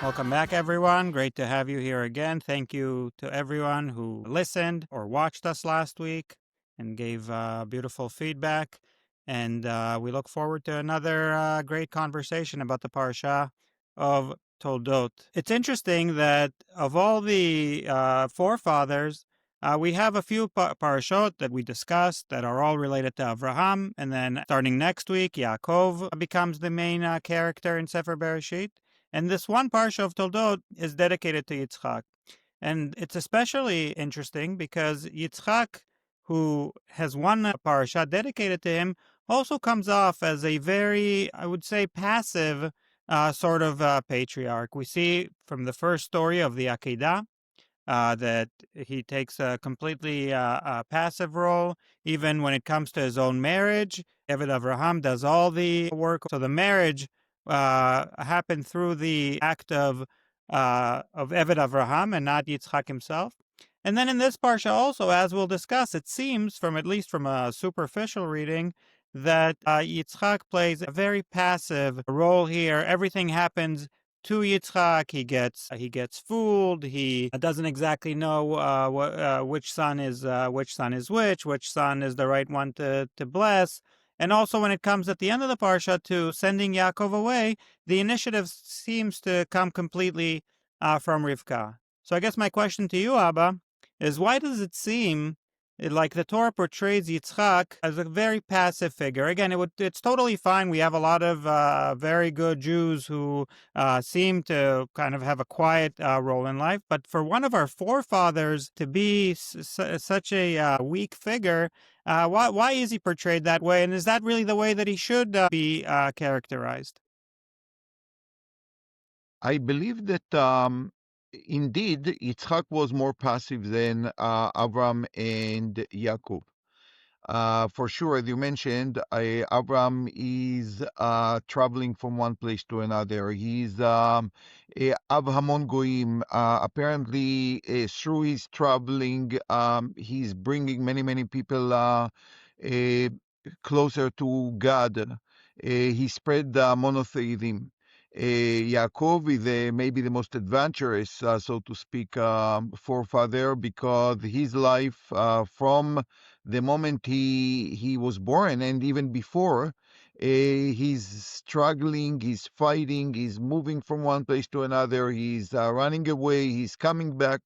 Welcome back, everyone. Great to have you here again. Thank you to everyone who listened or watched us last week and gave beautiful feedback. And we look forward to another great conversation about the Parsha of Toldot. It's interesting that of all the forefathers, we have a few parashot that we discussed that are all related to Avraham. And then starting next week, Yaakov becomes the main character in Sefer Bereshit. And this one parsha of Toldot is dedicated to Yitzchak. And it's especially interesting because Yitzchak, who has one parsha dedicated to him, also comes off as a very, I would say, passive sort of patriarch. We see from the first story of the Akedah that he takes a completely passive role, even when it comes to his own marriage. Eved Avraham does all the work. So the marriage happened through the act of Eved Avraham and not Yitzchak himself. And then in this parsha also, as we'll discuss, it seems, from at least from a superficial reading, that Yitzchak plays a very passive role here. Everything happens to Yitzchak. He gets fooled. He doesn't exactly know which son is which son is the right one to bless. And also, when it comes at the end of the parsha to sending Yaakov away, the initiative seems to come completely from Rivka. So I guess my question to you, Abba, is why does it seem like the Torah portrays Yitzchak as a very passive figure? Again, it's totally fine. We have a lot of very good Jews who seem to kind of have a quiet role in life. But for one of our forefathers to be such a weak figure, why is he portrayed that way? And is that really the way that he should be characterized? I believe that indeed Yitzchak was more passive than Avram and Yaakov. For sure, as you mentioned, Avram is traveling from one place to another. He's Av Hamon Goyim. Apparently, through his traveling, he's bringing many people closer to God. He spread monotheism. Yaakov is maybe the most adventurous, so to speak, forefather, because his life from the moment he was born and even before, he's struggling, he's fighting, he's moving from one place to another, he's running away, he's coming back.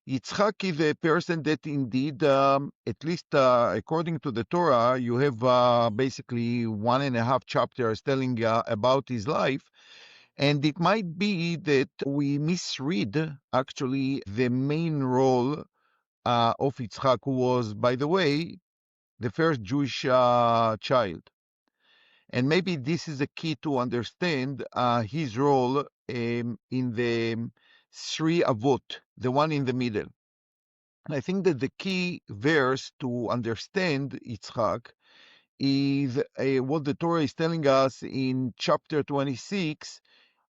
Yitzchak is a person that indeed, at least according to the Torah, you have basically 1.5 chapters telling about his life. And it might be that we misread actually the main role of Yitzchak, who was, by the way, the first Jewish child. And maybe this is a key to understand his role in the three Avot, the one in the middle. And I think that the key verse to understand Yitzchak is what the Torah is telling us in chapter 26,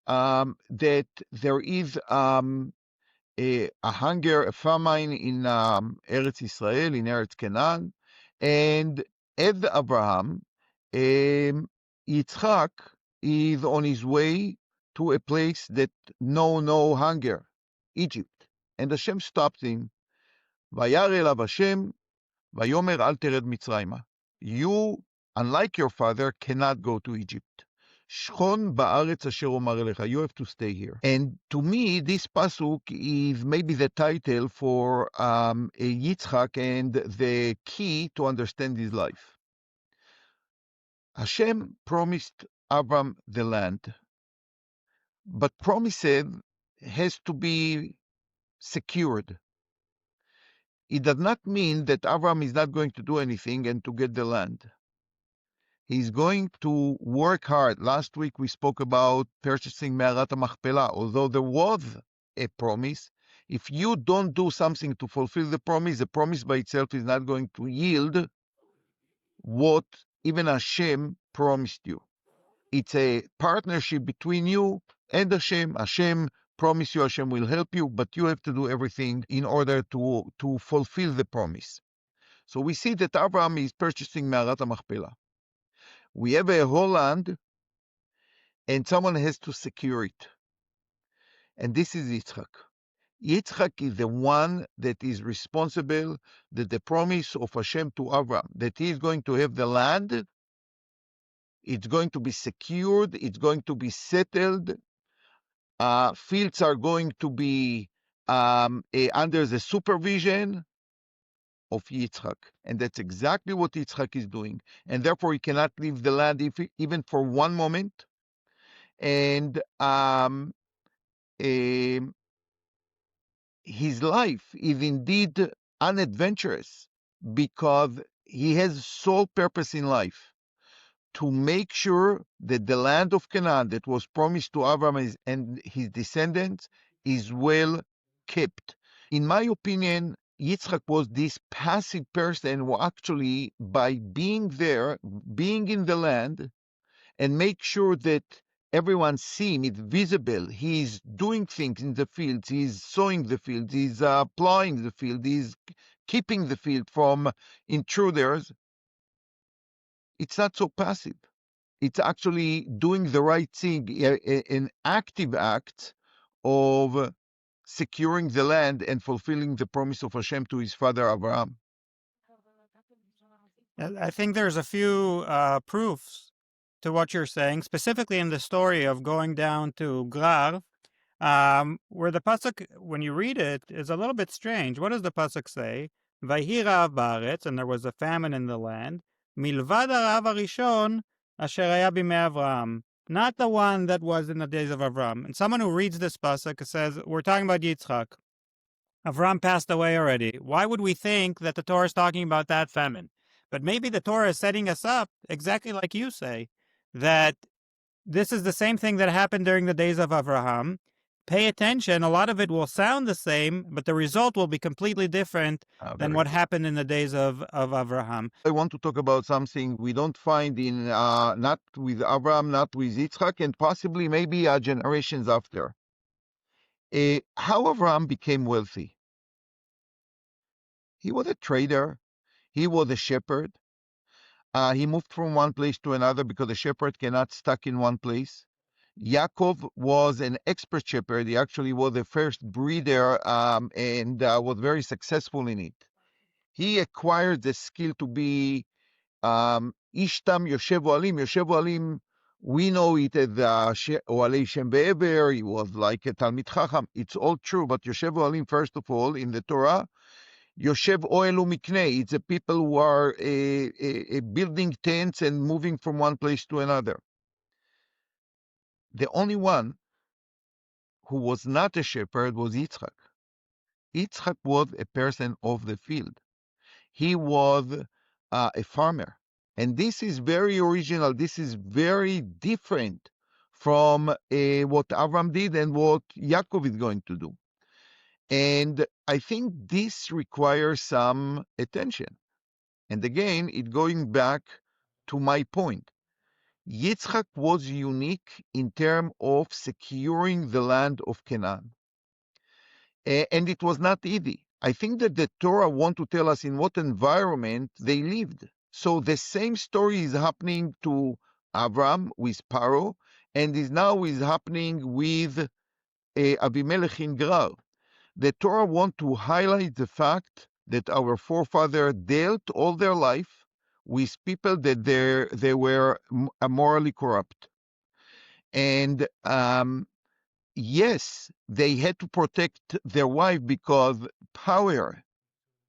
that there is a hunger, a famine in Eretz Israel, in Eretz Canaan, and as Abraham, Yitzchak is on his way to a place that no hunger, Egypt. And Hashem stopped him. וירא אליו השם, ויאמר אל תרד מצרימה. You, unlike your father, cannot go to Egypt. Shchon ba'aretz asher omar elecha. You have to stay here. And to me, this pasuk is maybe the title for Yitzchak and the key to understand his life. Hashem promised Abram the land, but promises has to be secured. It does not mean that Avram is not going to do anything and to get the land. He's going to work hard. Last week we spoke about purchasing Me'arat HaMachpelah. Although there was a promise, if you don't do something to fulfill the promise by itself is not going to yield what even Hashem promised you. It's a partnership between you and Hashem. Hashem promise you, Hashem will help you, but you have to do everything in order to fulfill the promise. So we see that Abraham is purchasing Me'arat HaMachpelah. We have a whole land, and someone has to secure it. and this is Yitzchak. Yitzchak is the one that is responsible that the promise of Hashem to Abraham, that he is going to have the land, it's going to be secured, it's going to be settled, fields are going to be under the supervision of Yitzchak. And that's exactly what Yitzchak is doing. And therefore, he cannot leave the land even for one moment. And his life is indeed unadventurous because he has sole purpose in life to make sure that the land of Canaan that was promised to Abraham and his descendants is well kept. In my opinion, Yitzchak was this passive person who actually, by being there, being in the land, and make sure that everyone see him, it's visible, he's doing things in the fields, he's sowing the fields, he's plowing the field, he's keeping the field from intruders. It's not so passive. It's actually doing the right thing, an active act of securing the land and fulfilling the promise of Hashem to his father Abraham. I think there's a few proofs to what you're saying, specifically in the story of going down to Grar, where the pasuk, when you read it, is a little bit strange. What does the pasuk say? Vayhi ra'av ba'aretz, and there was a famine in the land. Milvad ha'ra'av harishon asher haya bimei Avraham, not the one that was in the days of Avram. And someone who reads this pasuk says, we're talking about Yitzchak. Avram passed away already. Why would we think that the Torah is talking about that famine? But maybe the Torah is setting us up, exactly like you say, that this is the same thing that happened during the days of Avraham. Pay attention, a lot of it will sound the same, but the result will be completely different than what happened in the days of Avraham. I want to talk about something we don't find in, not with Abraham, not with Yitzchak, and possibly maybe generations after. How Abraham became wealthy. He was a trader. He was a shepherd. He moved from one place to another because a shepherd cannot stuck in one place. Yaakov was an expert shepherd. He actually was the first breeder and was very successful in it. He acquired the skill to be Ishtam Yoshev Oalim. Yoshev Oalim, we know it as Oalei Shem Be'ever. He was like a Talmid Chacham. It's all true, but Yoshev Oalim, first of all, in the Torah, Yoshev Oelu Miknei. It's the people who are building tents and moving from one place to another. The only one who was not a shepherd was Yitzchak. Yitzchak was a person of the field. He was a farmer. And this is very original. This is very different from what Avram did and what Yaakov is going to do. And I think this requires some attention. And again, it going back to my point. Yitzchak was unique in terms of securing the land of Canaan. And it was not easy. I think that the Torah want to tell us in what environment they lived. So the same story is happening to Avram with Paro, and is now happening with Abimelech in Gerar. The Torah want to highlight the fact that our forefathers dealt all their life with people that they were morally corrupt. And yes, they had to protect their wife because power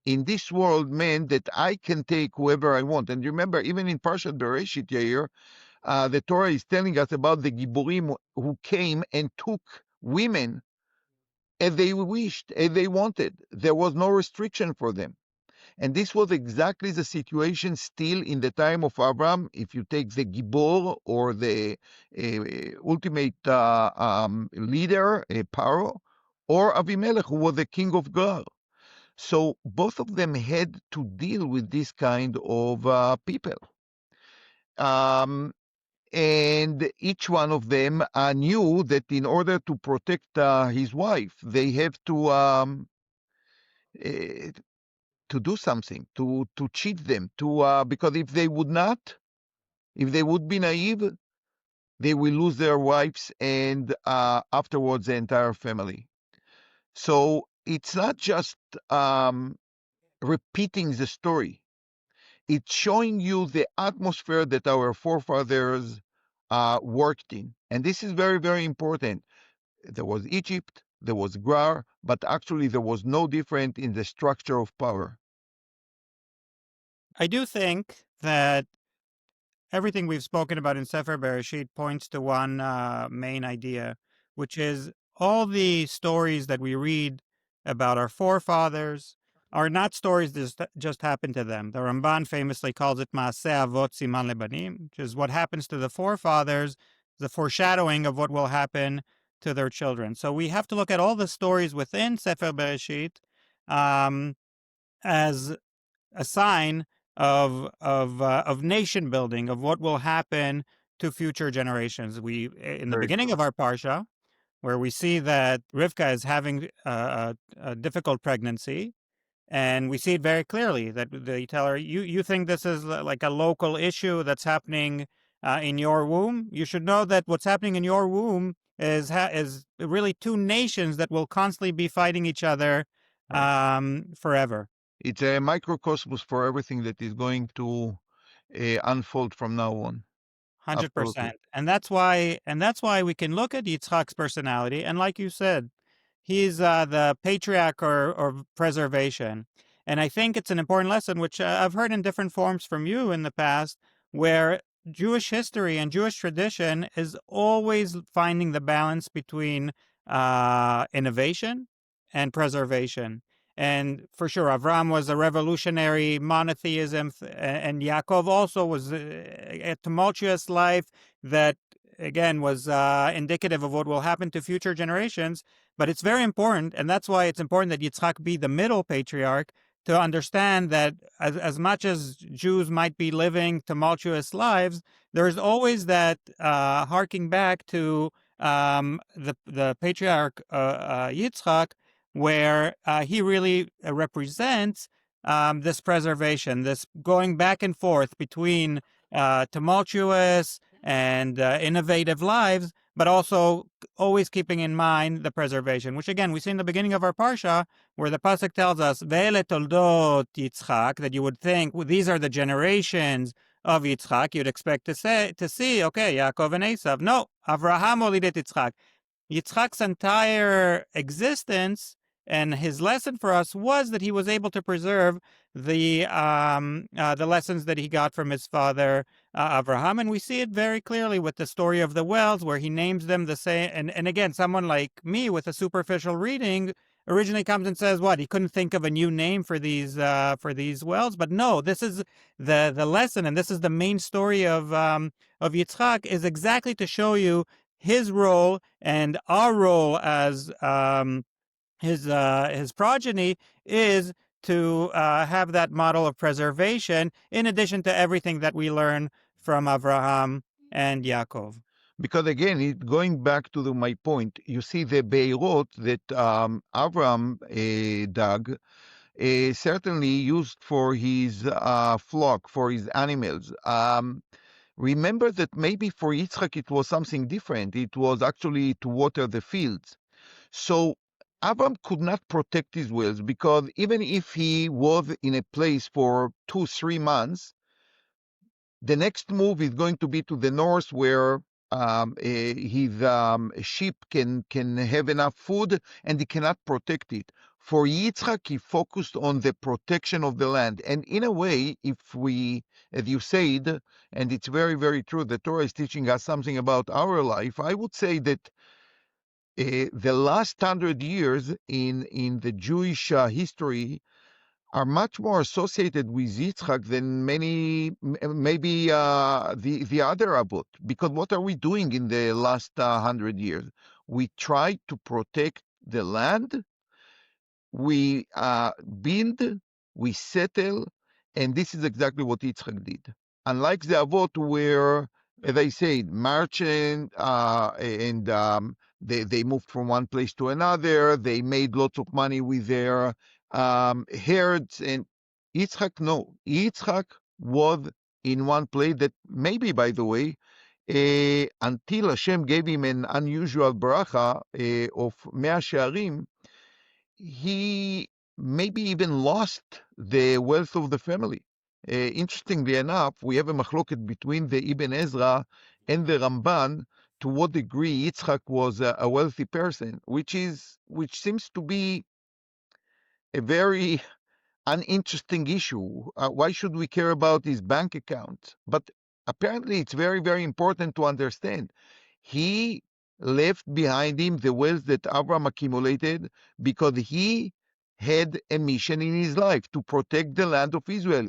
in this world meant that I can take whoever I want. And remember, even in Parshat Bereshit, Yair, the Torah is telling us about the Giborim who came and took women as they wished, as they wanted. There was no restriction for them. And this was exactly the situation still in the time of Abraham. If you take the Gibor or the ultimate leader, Paro, or Abimelech, who was the king of Gerar. So both of them had to deal with this kind of people. And each one of them knew that in order to protect his wife, they have to do something, to cheat them, because if they would not, if they would be naive, they will lose their wives and afterwards the entire family. So it's not just repeating the story. It's showing you the atmosphere that our forefathers worked in. And this is very, very important. There was Egypt, there was Grar, but actually there was no different in the structure of power. I do think that everything we've spoken about in Sefer Bereshit points to one main idea, which is all the stories that we read about our forefathers are not stories that just happened to them. The Ramban famously calls it Maaseh Avot Siman Lebanim, which is what happens to the forefathers, the foreshadowing of what will happen to their children. So we have to look at all the stories within Sefer Bereshit as a sign of nation building, of what will happen to future generations. We in the Very beginning true. of our parsha, where we see that Rivka is having a difficult pregnancy, and we see it very clearly that they tell her, "You think this is like a local issue that's happening in your womb? You should know that what's happening in your womb is really two nations that will constantly be fighting each other Right. forever." It's a microcosmos for everything that is going to unfold from now on. Absolutely. 100%. And that's why we can look at Yitzchak's personality, and like you said, he's the patriarch or preservation. And I think it's an important lesson, which I've heard in different forms from you in the past, where Jewish history and Jewish tradition is always finding the balance between innovation and preservation. And for sure, Avram was a revolutionary monotheism, and Yaakov also was a tumultuous life that, again, was indicative of what will happen to future generations. But it's very important, and that's why it's important that Yitzchak be the middle patriarch, to understand that as much as Jews might be living tumultuous lives, there's always that harking back to the patriarch Yitzchak, where he really represents this preservation, this going back and forth between tumultuous and innovative lives, but also always keeping in mind the preservation, which again we see in the beginning of our parsha, where the pasuk tells us "Ve'ele Toldot Yitzchak," that you would think, well, these are the generations of Yitzchak. You'd expect to see, okay, Yaakov and Esav. No, Avraham olidet Yitzchak. Yitzchak's entire existence and his lesson for us was that he was able to preserve the lessons that he got from his father Abraham, and we see it very clearly with the story of the wells, where he names them the same. And again, someone like me with a superficial reading originally comes and says, "What? He couldn't think of a new name for these wells?" But no, this is the lesson, and this is the main story of Yitzchak, is exactly to show you his role and our role as his progeny is to have that model of preservation, in addition to everything that we learn from Avraham and Yaakov. Because again, going back to my point, you see the beirot that Avram dug, certainly used for his flock, for his animals. Remember that maybe for Yitzchak it was something different. It was actually to water the fields. So Avram could not protect his wells, because even if he was in a place for 2-3 months, the next move is going to be to the north, where his sheep can have enough food, and he cannot protect it. For Yitzchak, he focused on the protection of the land. And in a way, if we, as you said, and it's very, very true, the Torah is teaching us something about our life, I would say that the last 100 years in the Jewish history are much more associated with Yitzchak than maybe the other Avot. Because what are we doing in the last 100 years? We try to protect the land, we build, we settle, and this is exactly what Yitzchak did. Unlike the Avot, where, as I said, merchant and they moved from one place to another, they made lots of money with their herds, and Yitzchak, no. Yitzchak was in one place that maybe, by the way, until Hashem gave him an unusual bracha of Mea Shearim, he maybe even lost the wealth of the family. Interestingly enough, we have a machloket between the Ibn Ezra and the Ramban to what degree Yitzchak was a wealthy person, which seems to be a very uninteresting issue. Why should we care about his bank account? But apparently, it's very, very important to understand. He left behind him the wealth that Abraham accumulated because he had a mission in his life to protect the land of Israel.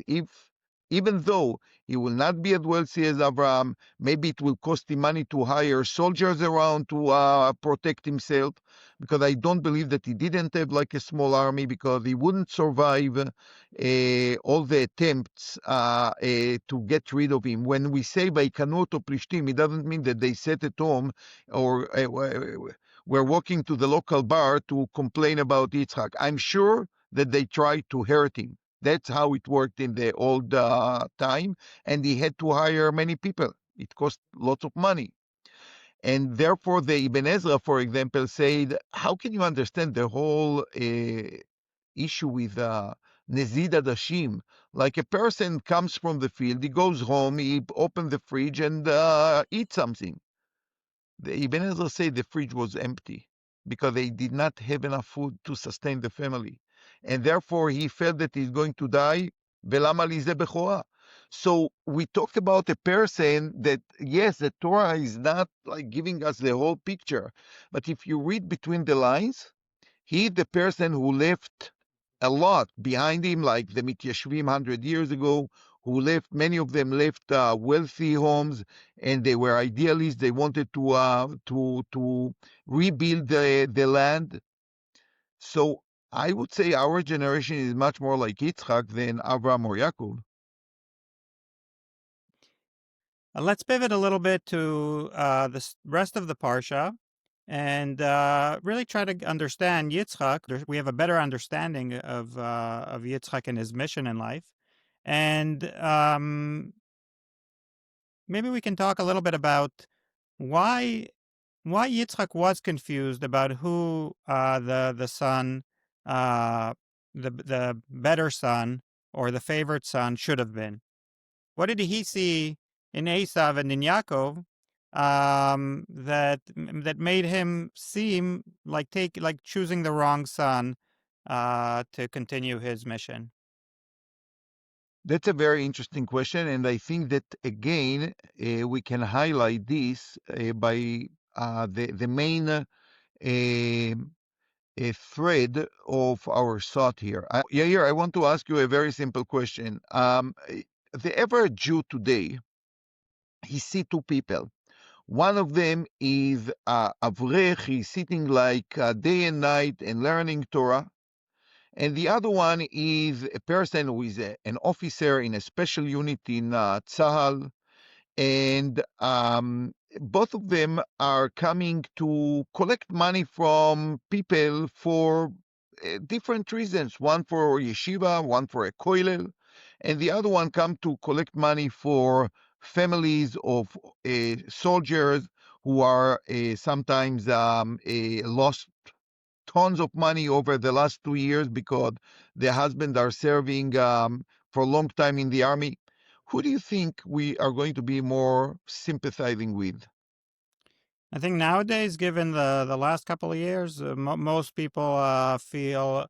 Even though he will not be as wealthy as Abraham, maybe it will cost him money to hire soldiers around to protect himself, because I don't believe that he didn't have like a small army, because he wouldn't survive all the attempts to get rid of him. When we say Vaikanoto Plishtim, it doesn't mean that they sat at home or were walking to the local bar to complain about Yitzchak. I'm sure that they tried to hurt him. That's how it worked in the old time, and he had to hire many people. It cost lots of money. And therefore, the Ibn Ezra, for example, said, how can you understand the whole issue with Nezid Adashim? Like a person comes from the field, he goes home, he opens the fridge and eats something. The Ibn Ezra said the fridge was empty because they did not have enough food to sustain the family. And therefore, he felt that he's going to die. Velama li ze bechora. So we talked about a person that, yes, the Torah is not like giving us the whole picture. But if you read between the lines, he's the person who left a lot behind him, like the Mityashvim 100 years ago, many of them left wealthy homes, and they were idealists. They wanted to rebuild the land. So I would say our generation is much more like Yitzchak than Avraham or Yaakov. Let's pivot a little bit to the rest of the Parsha and really try to understand Yitzchak. We have a better understanding of Yitzchak and his mission in life. And maybe we can talk a little bit about why Yitzchak was confused about who the son, the better son or the favorite son should have been. What did he see in Esav and in Yaakov that made him seem like choosing the wrong son to continue his mission? That's a very interesting question, and I think that again we can highlight this by the main a thread of our thought here. Yair, I want to ask you a very simple question. The average Jew today, he see two people. One of them is Avrech, he's sitting like day and night and learning Torah. And the other one is a person who is an officer in a special unit in Tzahal, and both of them are coming to collect money from people for different reasons. One for yeshiva, one for a koilel, and the other one come to collect money for families of soldiers who are sometimes lost tons of money over the last 2 years because their husbands are serving for a long time in the army. Who do you think we are going to be more sympathizing with? I think nowadays, given the last couple of years, most people feel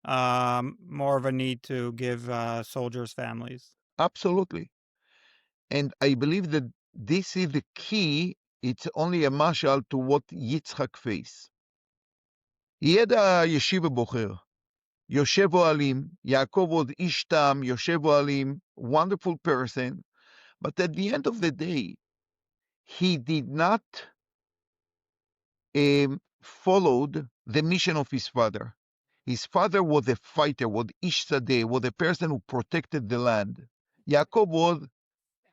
more of a need to give soldiers' families. Absolutely. And I believe that this is the key. It's only a mashal to what Yitzchak faced. He had a yeshiva bocher, Yoshev Ohalim. Yaakov was ish tam, Yoshev Ohalim, wonderful person. But at the end of the day, he did not followed the mission of his father. His father was a fighter, was ish sadeh, was a person who protected the land. Yaakov was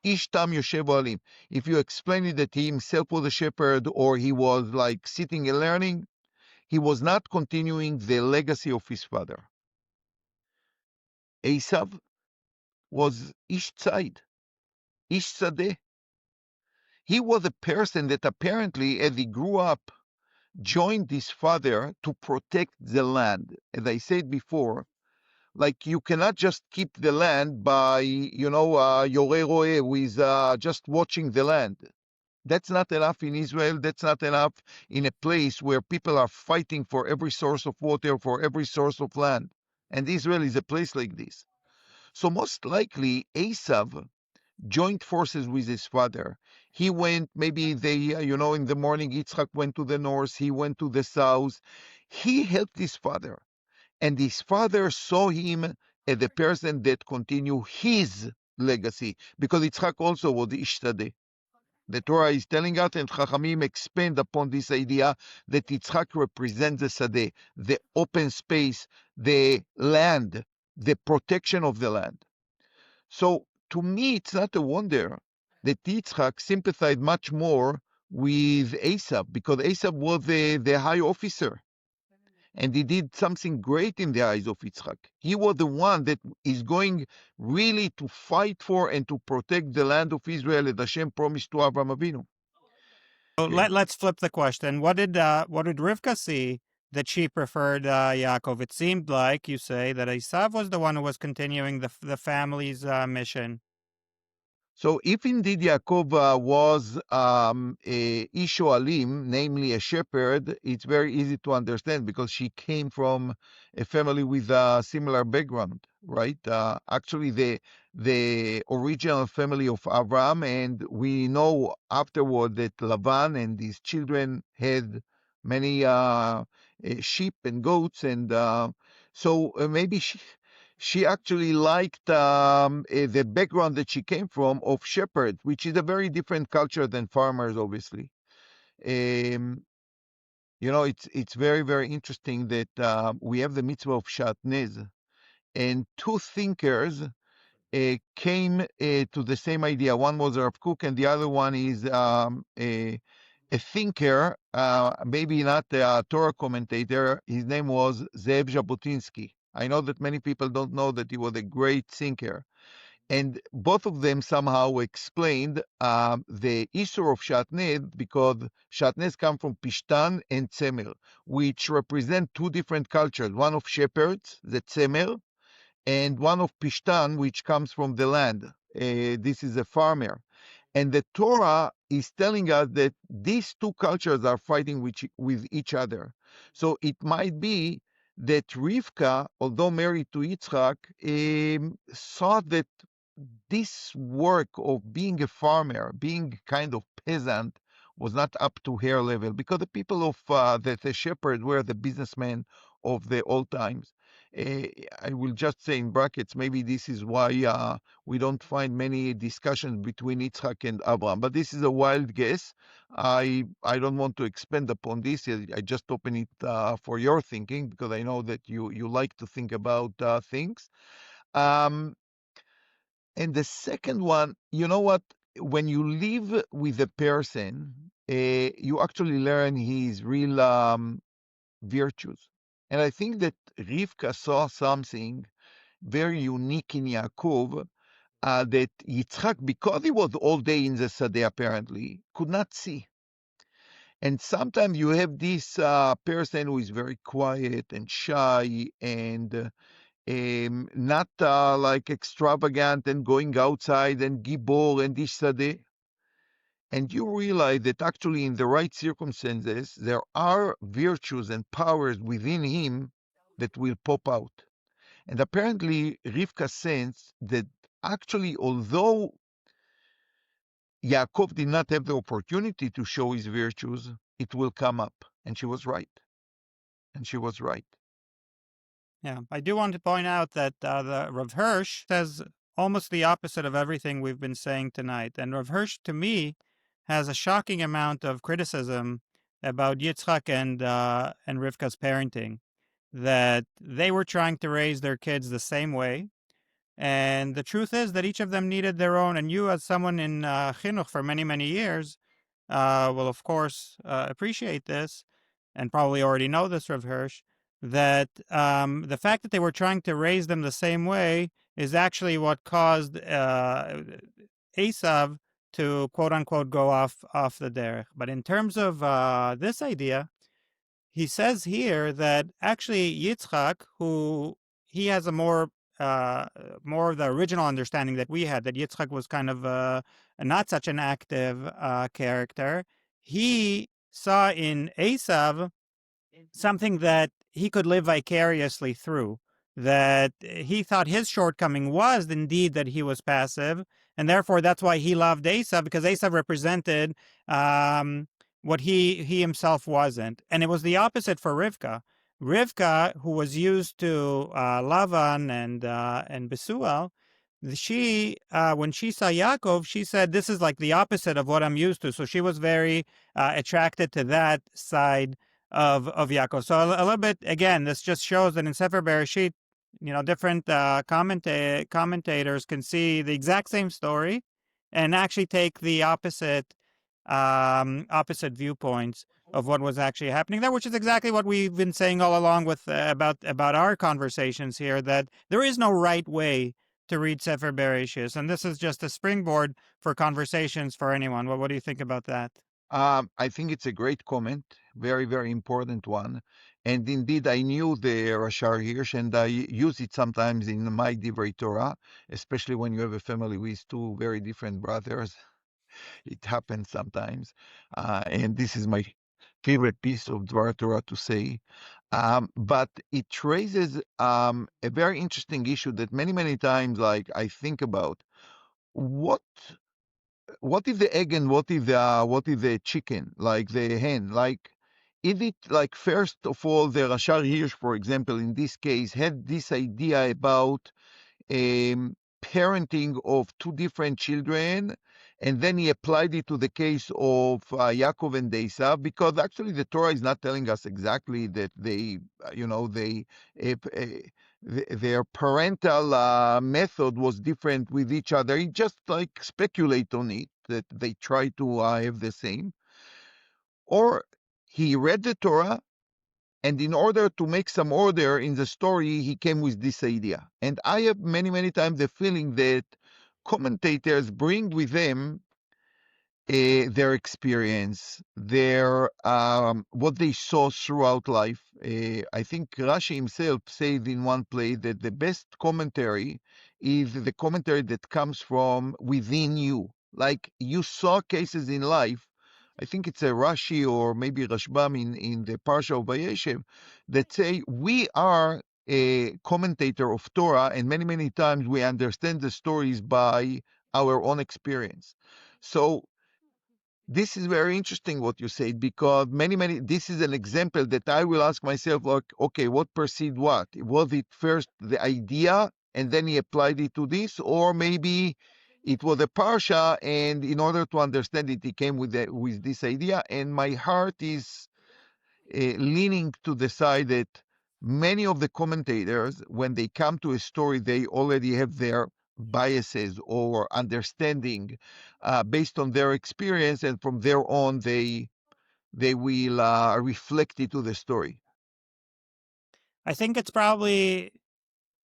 ish tam Yoshev Ohalim. If you explain it that he himself was a shepherd or he was like sitting and learning, he was not continuing the legacy of his father. Esav was ish tzad, ish sadeh. He was a person that apparently, as he grew up, joined his father to protect the land. As I said before, like you cannot just keep the land by, yore roe, with just watching the land. That's not enough in Israel. That's not enough in a place where people are fighting for every source of water, for every source of land. And Israel is a place like this. So most likely, Esav joined forces with his father. He went, maybe in the morning, Yitzchak went to the north, he went to the south. He helped his father. And his father saw him as the person that continue his legacy, because Yitzchak also was Ish Sadeh. The Torah is telling us, and Chachamim expand upon this idea, that Yitzchak represents the Sadeh, the open space, the land, the protection of the land. So to me, it's not a wonder that Yitzchak sympathized much more with Esav, because Esav was the high officer, and he did something great in the eyes of Yitzchak. He was the one that is going really to fight for and to protect the land of Israel that Hashem promised to Abraham Avinu. So Okay. let's flip the question. What did Rivka see that she preferred Yaakov? It seemed like you say that Esav was the one who was continuing the family's mission. So if indeed Yaakov was a Ishoalim, namely a shepherd, it's very easy to understand because she came from a family with a similar background, right? Actually, the original family of Abraham, and we know afterward that Lavan and his children had many sheep and goats, and so maybe she actually liked the background that she came from of shepherds, which is a very different culture than farmers, obviously. Um, it's very, very interesting that we have the mitzvah of Shatnez, and two thinkers came to the same idea. One was Rav Kook, and the other one is a thinker, maybe not a Torah commentator. His name was Zev Jabotinsky. I know that many people don't know that he was a great thinker. And both of them somehow explained the issue of Shatnez, because Shatnez come from Pishtan and Tzemer, which represent two different cultures, one of shepherds, the Tzemer, and one of Pishtan, which comes from the land. This is a farmer. And the Torah is telling us that these two cultures are fighting with each other. So it might be that Rivka, although married to Yitzchak, thought that this work of being a farmer, being kind of peasant, was not up to her level, because the people of the shepherds were the businessmen of the old times. I will just say in brackets, maybe this is why we don't find many discussions between Yitzchak and Abraham, but this is a wild guess. I don't want to expand upon this. I just open it for your thinking, because I know that you like to think about things. Um, and the second one, you know what? When you live with a person, you actually learn his real virtues. And I think that Rivka saw something very unique in Yaakov that Yitzchak, because he was all day in the Sadeh apparently, could not see. And sometimes you have this person who is very quiet and shy and not like extravagant and going outside and gibor and ishsadeh. And you realize that actually in the right circumstances, there are virtues and powers within him that will pop out. And apparently Rivka sensed that actually, although Yaakov did not have the opportunity to show his virtues, it will come up. And she was right. And she was right. Yeah, I do want to point out that the Rav Hirsch says almost the opposite of everything we've been saying tonight. And Rav Hirsch, to me, has a shocking amount of criticism about Yitzchak and Rivka's parenting, that they were trying to raise their kids the same way. And the truth is that each of them needed their own. And you, as someone in chinuch for many, many years, will, of course, appreciate this, and probably already know this, Rav Hirsch, that the fact that they were trying to raise them the same way is actually what caused Esav to quote unquote go off the derech. But in terms of this idea, he says here that actually Yitzchak, who he has a more of the original understanding that we had, that Yitzchak was kind of not such an active character. He saw in Esav something that he could live vicariously through. That he thought his shortcoming was indeed that he was passive, and therefore that's why he loved Esav, because Esav represented what he himself wasn't. And it was the opposite for Rivka. Rivka, who was used to Lavan and Besuel, she when she saw Yaakov, she said, "This is like the opposite of what I'm used to." So she was very attracted to that side of Yaakov. So a little bit, again, this just shows that in Sefer Bereshit, different commentators can see the exact same story and actually take the opposite viewpoints of what was actually happening there, which is exactly what we've been saying all along with about our conversations here, that there is no right way to read Sefer Bereshit, and this is just a springboard for conversations for anyone. What do you think about that? I think it's a great comment, very, very important one. And indeed, I knew the Rashar Hirsch, and I use it sometimes in my Divrei Torah, especially when you have a family with two very different brothers. It happens sometimes. And this is my favorite piece of Dvar Torah to say. But it raises a very interesting issue that many, many times, like, I think about what is the egg and what is the chicken, like the hen? Like, is it like, first of all, the Rashar Hirsch, for example, in this case, had this idea about parenting of two different children, and then he applied it to the case of Yaakov and Esav, because actually the Torah is not telling us exactly that they, their parental method was different with each other. He just like speculate on it, that they try to have the same. Or he read the Torah, and in order to make some order in the story, he came with this idea. And I have many, many times the feeling that commentators bring with them their experience, their what they saw throughout life. I think Rashi himself said in one place that the best commentary is the commentary that comes from within you. Like, you saw cases in life. I think it's a Rashi or maybe Rashbam in the Parsha of Vayeshev that say we are a commentator of Torah, and many, many times we understand the stories by our own experience. So this is very interesting what you said, because this is an example that I will ask myself, like, okay, what preceded what? Was it first the idea and then he applied it to this, or maybe it was a parsha, and in order to understand it, he came with this idea? And my heart is leaning to the side that many of the commentators, when they come to a story, they already have their biases or understanding based on their experience, and from there on, they will reflect it to the story. I think it's probably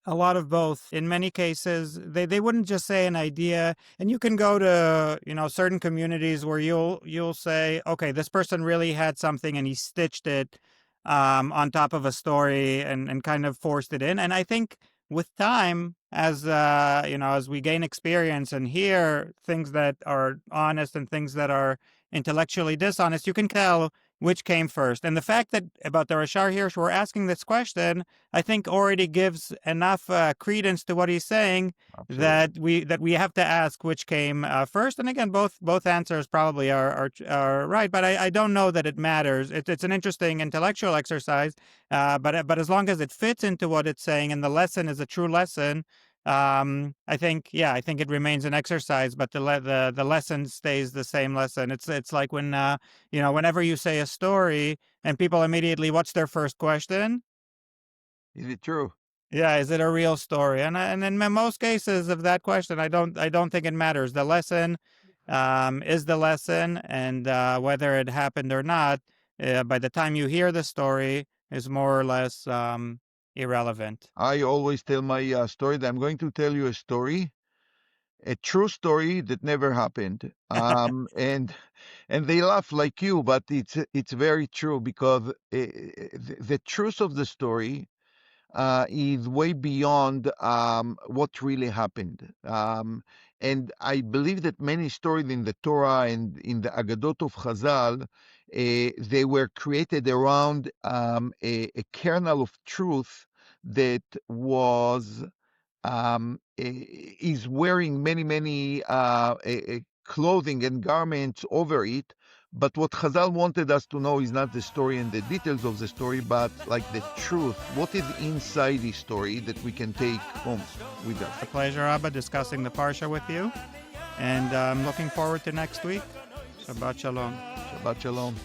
a lot of both. In many cases, they wouldn't just say an idea, and you can go to certain communities where you'll say, okay, this person really had something and he stitched it on top of a story and kind of forced it in. And I think with time, as as we gain experience and hear things that are honest and things that are intellectually dishonest, you can tell which came first. And the fact that about the Rashar Hirsch we're asking this question, I think already gives enough credence to what he's saying. Absolutely. that we have to ask which came first. And again, both answers probably are right, but I don't know that it matters. It's an interesting intellectual exercise, but as long as it fits into what it's saying and the lesson is a true lesson, I think it remains an exercise, but the lesson stays the same lesson. It's like when whenever you say a story and people immediately, what's their first question? Is it true? Yeah, is it a real story? And in most cases of that question, I don't think it matters. The lesson is the lesson, and whether it happened or not, by the time you hear the story, is more or less irrelevant. I always tell my story that I'm going to tell you a story, a true story that never happened. And they laugh like you, but it's very true because the truth of the story is way beyond what really happened. And I believe that many stories in the Torah and in the Agadot of Chazal, they were created around a kernel of truth that was is wearing many clothing and garments over it. But what Chazal wanted us to know is not the story and the details of the story, but like the truth. What is inside the story that we can take home with us? It's a pleasure, Abba, discussing the Parsha with you. And I'm looking forward to next week. Shabbat Shalom. Shabbat Shalom.